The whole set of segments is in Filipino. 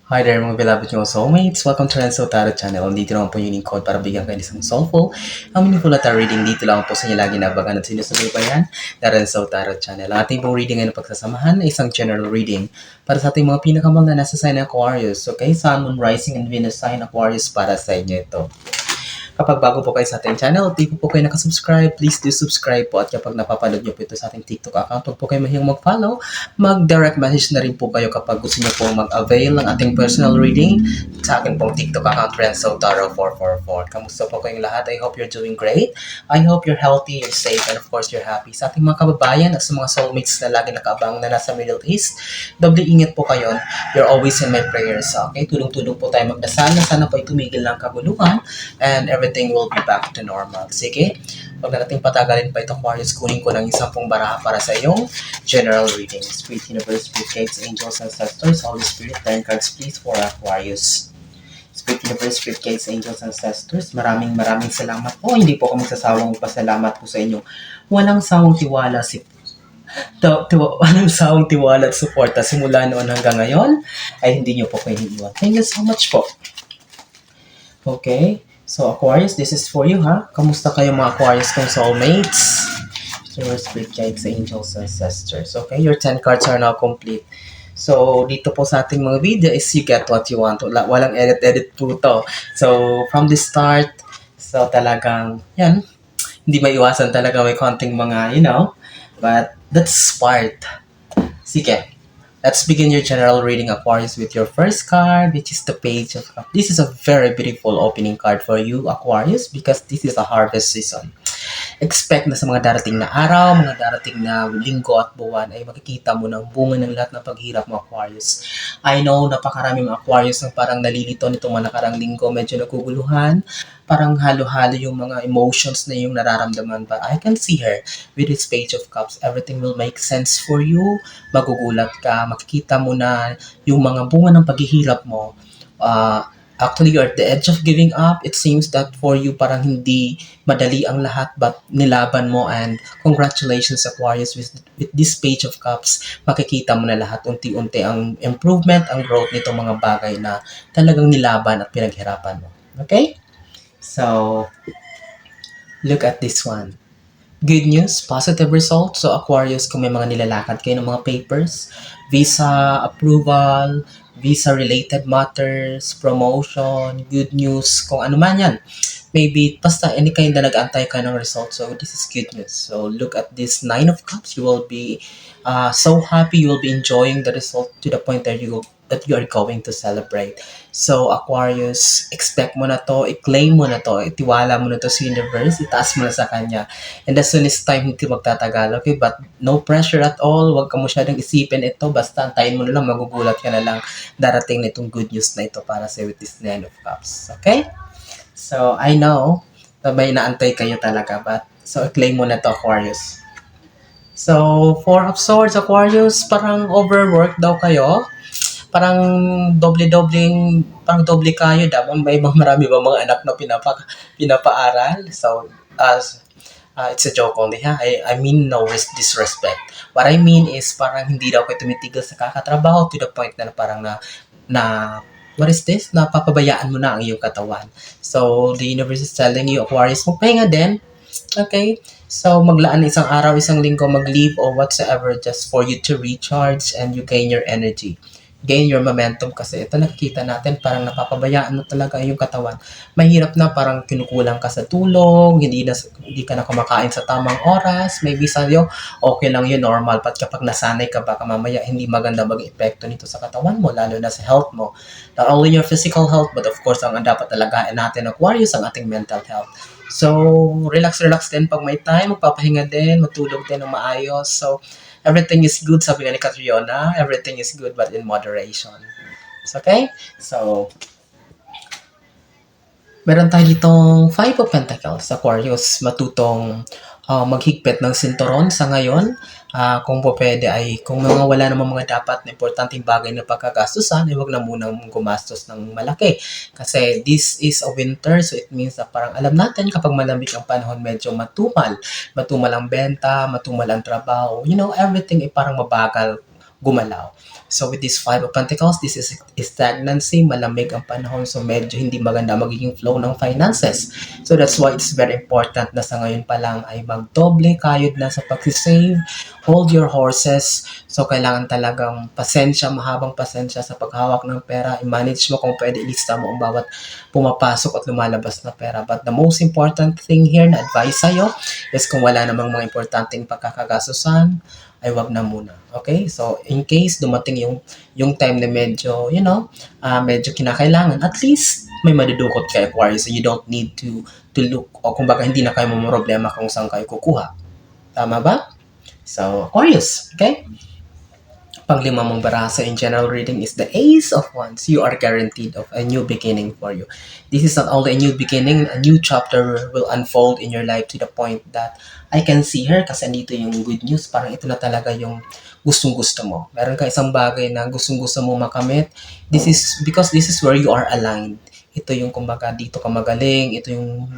Hi there mga beloved yung soulmates! Welcome to Renzo Tarot Channel. Dito naman po yung unique code para bigyan kayo isang soulful. Ang meaningful na tarot reading dito lang po sa inyo lagi nabagan at sinusubaybayan na Renzo Tarot Channel. Ang ating pong reading ay pagsasamahan ay isang general reading para sa ating mga pinakamahal na nasa sign ng Aquarius. Okay, Sun, Moon, Rising, and Venus sign Aquarius para sa inyo ito. Kapag bago po kayo sa ating channel, di po kayo nakasubscribe, please do subscribe po. At kapag napapanood nyo po ito sa ating TikTok account, huwag po kayo mahiyang mag-follow. Mag-direct message na rin po kayo kapag gusto nyo po mag-avail ng ating personal reading sa akin pong TikTok account, Renzo Taro 444. Kamusta po kayong lahat? I hope you're doing great. I hope you're healthy, you're safe, and of course, you're happy. Sa ating mga kababayan at sa mga soulmates na lagi nakaabang na nasa Middle East, doble ingat po kayo. You're always in my prayers. Okay? Tulong-tulong po tayo magdasal na sana po ay tumigil ng kaguluhan and everything will be back to normal. Sige, huwag na nating patagalin pa ito, Aquarius. Kunin ko ng isang pong baraha para sa iyong general reading. Spirit Universe, Spirit Guides, Angels, Ancestors, Holy Spirit, 10 cards please for Aquarius. Spirit Universe, Spirit Guides, Angels, Ancestors, maraming salamat po. Hindi po ako magsasawang pasalamat po sa inyo. Walang sawang tiwala walang sawang tiwala at suporta simula noon hanggang ngayon ay hindi nyo po kayo iniwan. Thank you so much po. Okay. So, Aquarius, this is for you, ha? Kamusta kayo mga Aquarius kong soulmates? Your spirit guides, angels, ancestors. Okay, your 10 cards are now complete. So, dito po sa ating mga video is you get what you want. Walang edit po to. So, from the start, so talagang, yan, hindi maiwasan talaga may konting mga, but that's part. Sige. Let's begin your general reading, Aquarius, with your first card, which is the Page of Cups. This is a very beautiful opening card for you, Aquarius, because this is a harvest season. Expect na sa mga darating na araw, mga darating na linggo at buwan ay makikita mo ng bunga ng lahat ng paghirap mo, Aquarius. I know napakaraming Aquarius ang parang nalilito nitong mga nakarang linggo, medyo naguguluhan, parang halo-halo yung mga emotions na yung nararamdaman. But I can see her with this Page of Cups. Everything will make sense for you. Magugulat ka, makikita mo na yung mga bunga ng paghihirap mo. Actually, you're at the edge of giving up. It seems that for you, parang hindi madali ang lahat, but nilaban mo, and congratulations, Aquarius, with this Page of Cups. Makikita mo na lahat, unti-unti ang improvement, ang growth nitong mga bagay na talagang nilaban at pinaghirapan mo. Okay? So, look at this one. Good news, positive results. So, Aquarius, kung may mga nilalakad kayo ng mga papers, visa approval, visa-related matters, promotion, good news, kung ano man yan. Maybe, basta any kind na nag-antay ka ng result. So, this is good news. So, look at this 9 of Cups. You will be so happy. You will be enjoying the result to the point that you are going to celebrate. So, Aquarius, expect mo na to, i-claim mo na to, itiwala mo na to sa universe, itaas mo na sa kanya. And as soon as time, hindi magtatagal, okay? But no pressure at all, huwag ka masyadong isipin ito, basta antayin mo na lang, magugulat ka na lang, darating na itong good news na ito para sa with this 9 of Cups. Okay? So, I know, na may naantay kayo talaga, but so, i-claim mo na to, Aquarius. So, 4 of Swords, Aquarius, parang overworked daw kayo. Parang doble kayo daw. May marami ba mga anak na pinapaaral? So, it's a joke only, ha? I mean no disrespect. What I mean is parang hindi daw kayo tumitigil sa kakatrabaho to the point na parang na what is this? Napapabayaan mo na ang iyong katawan. So, the universe is telling you, Aquarius, magpahinga din. Okay? So, maglaan isang araw, isang linggo, mag-leave or whatsoever just for you to recharge and you gain your energy. Gain your momentum kasi ito nakikita natin parang napapabayaan mo talaga yung katawan. Mahirap na parang kinukulang ka sa tulog, hindi ka na kumakain sa tamang oras, maybe sa'yo okay lang yun, normal, but kapag nasanay ka baka mamaya hindi maganda mag-epekto nito sa katawan mo, lalo na sa health mo. Not only your physical health, but of course ang dapat alagaan natin, Aquarius, ang ating mental health. So, relax din pag may time, magpapahinga din, matulog din ng maayos. So, everything is good, sabi nga ni Catriona, everything is good but in moderation. So, okay? So, meron tayo ditong 5 of Pentacles, Aquarius, matutong maghigpit ng sinturon sa ngayon. Kung po pwede ay, kung wala namang mga dapat na importanteng bagay na pagkagastusan, ay huwag na munang gumastos ng malaki. Kasi this is a winter, so it means na parang alam natin kapag malamig ang panahon, medyo matumal ang benta, matumal ang trabaho, everything ay parang mabagal gumalaw. So with this Five of Pentacles, this is stagnancy, malamig ang panahon, so medyo hindi maganda magiging flow ng finances. So that's why it's very important na sa ngayon pa lang ay magdoble kayod na sa pag-save, hold your horses. So kailangan talagang pasensya, mahabang pasensya sa paghawak ng pera, i-manage mo kung pwede, ilista mo ang bawat pumapasok at lumalabas na pera. But the most important thing here na advice sa'yo is kung wala namang mga importanteng pagkakagastusan, ay wag na muna. Okay? So, in case dumating yung time na medyo, medyo kinakailangan, at least may madudukot kay Aquarius, so you don't need to look, o kumbaga hindi na kayo problema kung saan kayo kukuha. Tama ba? So, Aquarius, okay? Panglima mong baraha in general reading is the Ace of Wands. You are guaranteed of a new beginning for you. This is not only a new beginning, a new chapter will unfold in your life to the point that I can see her kasi andito yung good news. Parang ito na talaga yung gustong-gusto mo. Meron ka isang bagay na gustong-gusto mo makamit. This is because this is where you are aligned. Ito yung kumbaga dito ka magaling, ito yung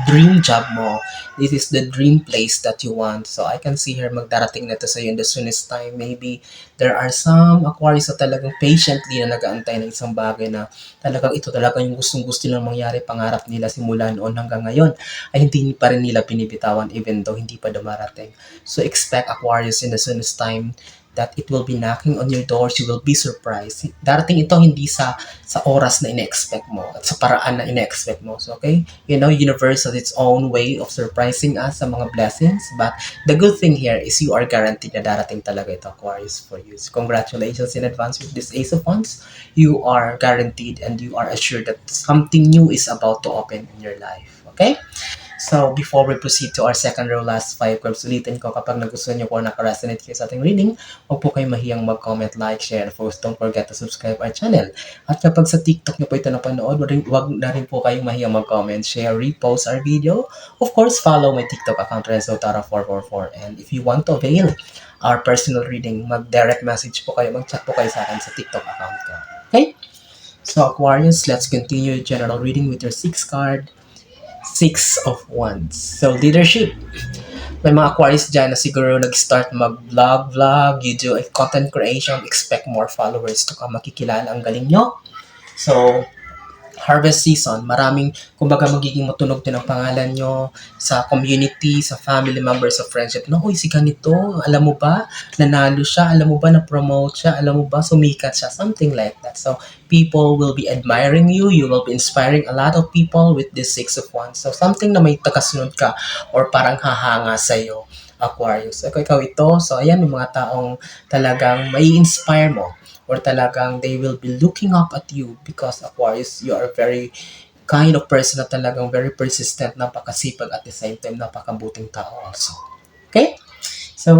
dream job mo. This is the dream place that you want. So I can see her magdarating na ito sa iyo in the soonest time. Maybe there are some Aquarius na talagang patiently na nag-aantay ng isang bagay na talagang ito talaga yung gustong-gusto nilang mangyari, pangarap nila simula noon hanggang ngayon ay hindi pa rin nila binibitawan even though hindi pa dumarating. So expect Aquarius in the soonest time that it will be knocking on your doors, you will be surprised. Darating ito hindi sa oras na ine-expect mo at sa paraan na ine-expect mo. So, okay? Universe has its own way of surprising us sa mga blessings. But the good thing here is you are guaranteed na darating talaga ito, Aquarius, for you. So, congratulations in advance with this Ace of Wands. You are guaranteed and you are assured that something new is about to open in your life. Okay? So, before we proceed to our second row, last 5 cards, ulitin ko kapag nagustuhan nyo po naka-resonate kayo sa ating reading, huwag po kayo mahiyang mag-comment, like, share, and of course, don't forget to subscribe our channel. At kapag sa TikTok nyo po ito napanood, huwag na rin po kayong mahiyang mag-comment, share, repost our video. Of course, follow my TikTok account, RenzoTara444. And if you want to avail our personal reading, mag-direct message po kayo, mag-chat po kayo sa akin sa TikTok account ko. Okay? So, Aquarius, let's continue general reading with your 6 card. Six of Wands. So, leadership. May mga Aquarius dyan na siguro nag-start mag-vlog, you do content creation, expect more followers to ka makikilala, ang galing nyo. So, harvest season, maraming, kumbaga magiging matunog din ang pangalan nyo sa community, sa family members, sa friendship. No, uy, si ganito, alam mo ba, nanalo siya, alam mo ba, na-promote siya, alam mo ba, sumikat siya, something like that. So, people will be admiring you, you will be inspiring a lot of people with this Six of Wands. So, something na may tagasunod ka or parang hahanga sa'yo, Aquarius. Ikaw ito, so ayan, may mga taong talagang may inspire mo or talagang they will be looking up at you because Aquarius, you are very kind of person na talagang very persistent, napakasipag at the same time, napakabuting tao also. Okay? So,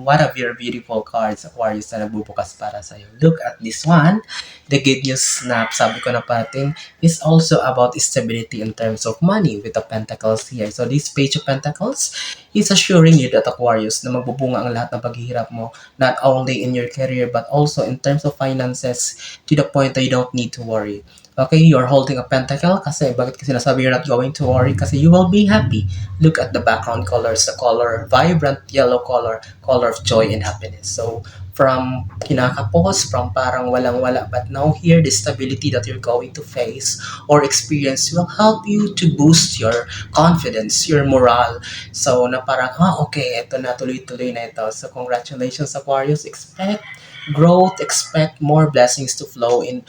what of your beautiful cards, Aquarius, na nagbubukas para sa'yo? Look at this one. The good news na sabi ko na patin is also about stability in terms of money with the Pentacles here. So, this Page of Pentacles is assuring you that, Aquarius, na magbubunga ang lahat ng paghihirap mo, not only in your career, but also in terms of finances to the point that you don't need to worry. Okay, you're holding a pentacle kasi bakit kasi sinasabi you're not going to worry kasi you will be happy. Look at the background colors, the color, vibrant yellow color of joy and happiness. So, from kinakapos, from parang walang-wala, but now here, the stability that you're going to face or experience will help you to boost your confidence, your morale. So, na parang, okay, eto na, tuloy-tuloy na ito. So, congratulations, Aquarius. Expect growth, expect more blessings to flow in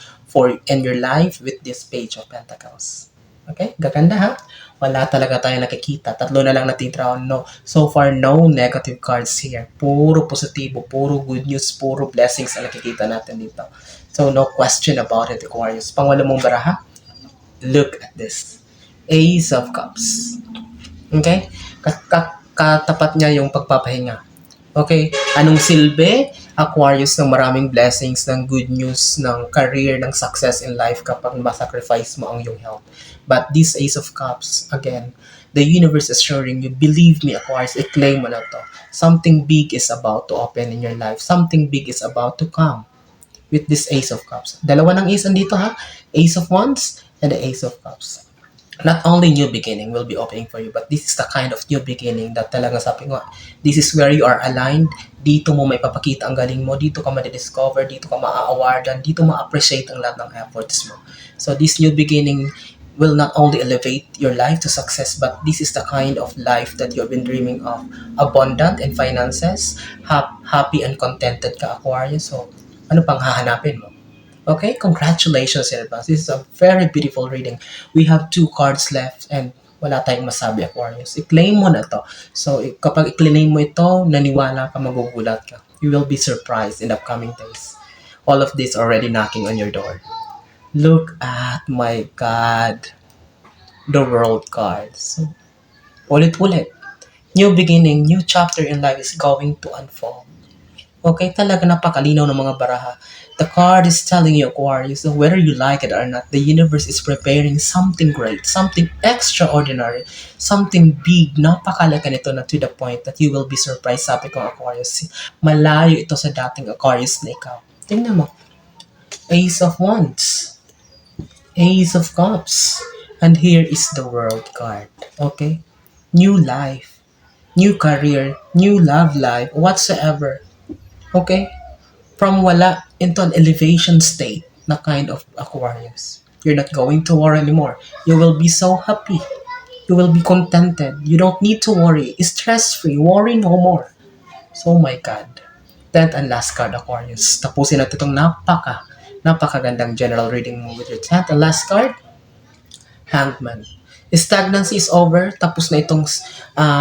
your life with this Page of Pentacles. Okay? Gaganda ha? Wala talaga tayo nakikita. 3 na lang natitira. No. So far, no negative cards here. Puro positibo, puro good news, puro blessings ang nakikita natin dito. So, no question about it, Aquarius. Pangwala mong baraha? Look at this. Ace of Cups. Okay? Katapat niya yung pagpapahinga. Okay? Anong silbi? Aquarius, ng maraming blessings, ng good news, ng career, ng success in life kapag masacrifice mo ang iyong health. But this Ace of Cups, again, the universe is assuring you, believe me, Aquarius, i-claim mo na to. Something big is about to open in your life. Something big is about to come with this Ace of Cups. Dalawa ng Ace andito ha? Ace of Wands and the Ace of Cups. not only new beginning will be opening for you, but this is the kind of new beginning that talaga sabi ko, this is where you are aligned. Dito mo may papakita ang galing mo, dito ka ma-discover, dito ka ma-awardan, dito ma-appreciate ang lahat ng efforts mo. So this new beginning will not only elevate your life to success, but this is the kind of life that you have been dreaming of. Abundant in finances, happy and contented ka, Aquarius. So ano pang hahanapin mo? Okay, congratulations in advance. This is a very beautiful reading. We have 2 cards left and wala tayong masabi, Aquarius. I-claim mo na to. So, kapag i-claim mo ito, naniwala ka, magugulat ka. You will be surprised in the upcoming days. All of this already knocking on your door. Look at, my God, the World card. So, ulit-ulit. New beginning, new chapter in life is going to unfold. Okay, talaga napakalinaw ng mga baraha. The card is telling you, Aquarius, that whether you like it or not, the universe is preparing something great, something extraordinary, something big. Napakalaki nito na to the point that you will be surprised. Sabi ko, Aquarius, malayo ito sa dating Aquarius na ikaw. Tingnan mo. Ace of Wands. Ace of Cups. And here is the World card. Okay? New life. New career. New love life. Whatsoever. Okay? From wala into an elevation state na kind of Aquarius. You're not going to worry anymore. You will be so happy. You will be contented. You don't need to worry. Stress-free. Worry no more. So, my God. 10th and last card, Aquarius. Tapusin natin itong napakagandang general reading mo with your 10th and last card. Hangman. Stagnancy is over. Tapos na itong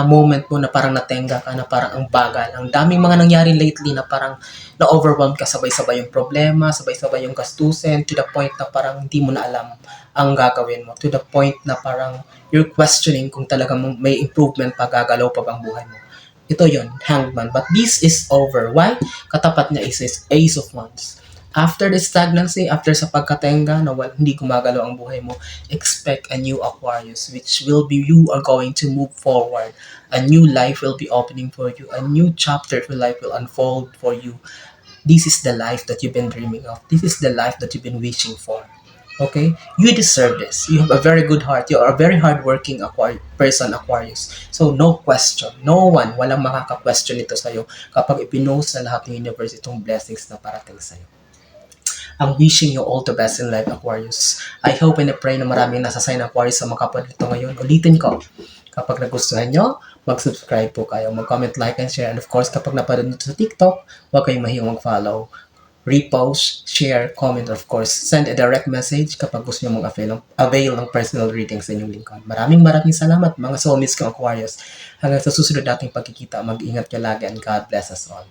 moment mo na parang natenga ka, na parang ang bagal. Ang daming mga nangyari lately na parang na-overwhelm ka, sabay-sabay yung problema, sabay-sabay yung gastusin, to the point na parang hindi mo na alam ang gagawin mo. To the point na parang you're questioning kung talagang may improvement pa, gagalaw pa bang buhay mo. Ito yon, Hangman. But this is over. Why? Katapat niya is Ace of Wands. After the stagnancy, after sa pagkatenga na hindi gumagalaw ang buhay mo, expect a new Aquarius, which will be you are going to move forward. A new life will be opening for you. A new chapter of your life will unfold for you. This is the life that you've been dreaming of. This is the life that you've been wishing for. Okay? You deserve this. You have a very good heart. You are a very hardworking person, Aquarius. So, no question. No one, walang makaka-question ito sa'yo kapag ipinost na lahat ng universe itong blessings na parating sa'yo. I'm wishing you all the best in life, Aquarius. I hope and I pray na maraming nasa sign Aquarius sa mga kapatid nito ngayon. Ulitin ko, kapag nagustuhan nyo, mag-subscribe po kayo, mag-comment, like, and share. And of course, kapag napanood nyo sa TikTok, huwag kayong mahiyong mag-follow. Repost, share, comment, of course. Send a direct message kapag gusto nyo avail ng personal reading sa inyong lingkod. Maraming salamat, mga soulmates kong Aquarius. Hanggang sa susunod nating pagkikita, mag-ingat ka lagi and God bless us all.